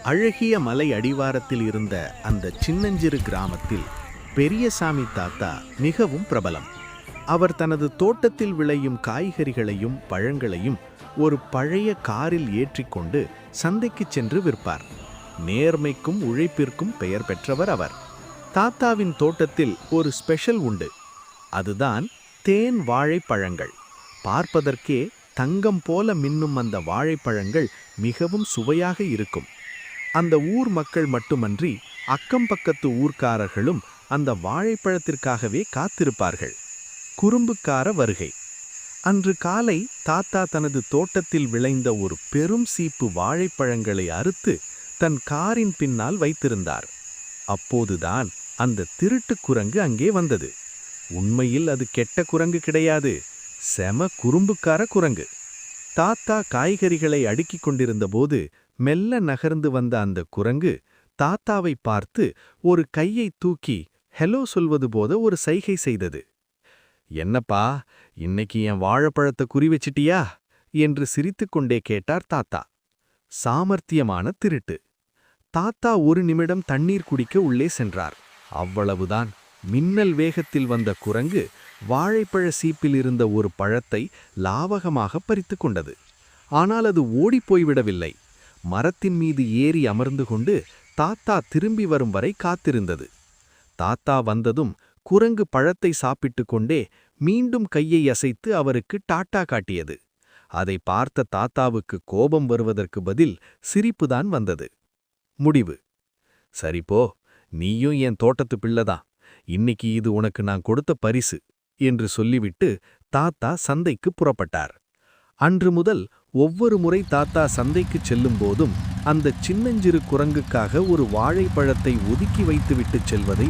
அழகிய மலை அடிவாரத்தில் இருந்த அந்த சின்னஞ்சிறு கிராமத்தில் பெரியசாமி தாத்தா மிகவும் பிரபலம். அவர் தனது தோட்டத்தில் விளையும் காய்கறிகளையும் பழங்களையும் ஒரு பழைய காரில் ஏற்றிக்கொண்டு சந்தைக்குச் சென்று விற்பார். நேர்மைக்கும் உழைப்பிற்கும் பெயர் பெற்றவர் அவர். தாத்தாவின் தோட்டத்தில் ஒரு ஸ்பெஷல் உண்டு. அதுதான் தேன் வாழைப்பழங்கள். பார்ப்பதற்கே தங்கம் போல மின்னும் அந்த வாழைப்பழங்கள் மிகவும் சுவையாக இருக்கும். அந்த ஊர் மக்கள் மட்டுமன்றி அக்கம் பக்கத்து ஊர்க்காரர்களும் அந்த வாழைப்பழத்திற்காகவே காத்திருப்பார்கள். குறும்புக்கார வருகை. அன்று காலை தாத்தா தனது தோட்டத்தில் விளைந்த ஒரு பெரும் சீப்பு வாழைப்பழங்களை அறுத்து தன் காரின் பின்னால் வைத்திருந்தார். அப்போதுதான் அந்த திருட்டு குரங்கு அங்கே வந்தது. உண்மையில் அது கெட்ட குரங்கு கிடையாது, செம குறும்புக்கார குரங்கு. தாத்தா காய்கறிகளை அடுக்கிக் கொண்டிருந்த போது மெல்ல நகர்ந்து வந்த அந்த குரங்கு தாத்தாவை பார்த்து ஒரு கையை தூக்கி ஹெலோ சொல்வது போத ஒரு சைகை செய்தது. என்னப்பா, இன்னைக்கு என் வாழைப்பழத்தை குறி வச்சிட்டியா என்று சிரித்துக்கொண்டே கேட்டார் தாத்தா. சாமர்த்தியமான திருட்டு. தாத்தா ஒரு நிமிடம் தண்ணீர் குடிக்க உள்ளே சென்றார். அவ்வளவுதான். மின்னல் வேகத்தில் வந்த குரங்கு வாழைப்பழ சீப்பில் இருந்த ஒரு பழத்தை லாவகமாக பறித்து கொண்டது. ஆனால் அது ஓடிப்போய்விடவில்லை. மரத்தின் மீது ஏறி அமர்ந்து கொண்டு தாத்தா திரும்பி வரும் வரை காத்திருந்தது. தாத்தா வந்ததும் குரங்கு பழத்தை சாப்பிட்டு கொண்டே மீண்டும் கையை அசைத்து அவருக்கு டாட்டா காட்டியது. அதை பார்த்த தாத்தாவுக்கு கோபம் வருவதற்கு பதில் சிரிப்புதான் வந்தது. முடிவு. சரிப்போ, நீயும் என் தோட்டத்து பிள்ளைதான். இன்னைக்கு இது உனக்கு நான் கொடுத்த பரிசு என்று சொல்லிவிட்டு தாத்தா சந்தைக்கு புறப்பட்டார். அன்று முதல் ஒவ்வொரு முறை தாத்தா சந்தைக்குச் செல்லும் போதும் அந்த சின்னஞ்சிறு குரங்குக்காக ஒரு வாழைப்பழத்தை ஒதுக்கி வைத்துவிட்டு செல்வதை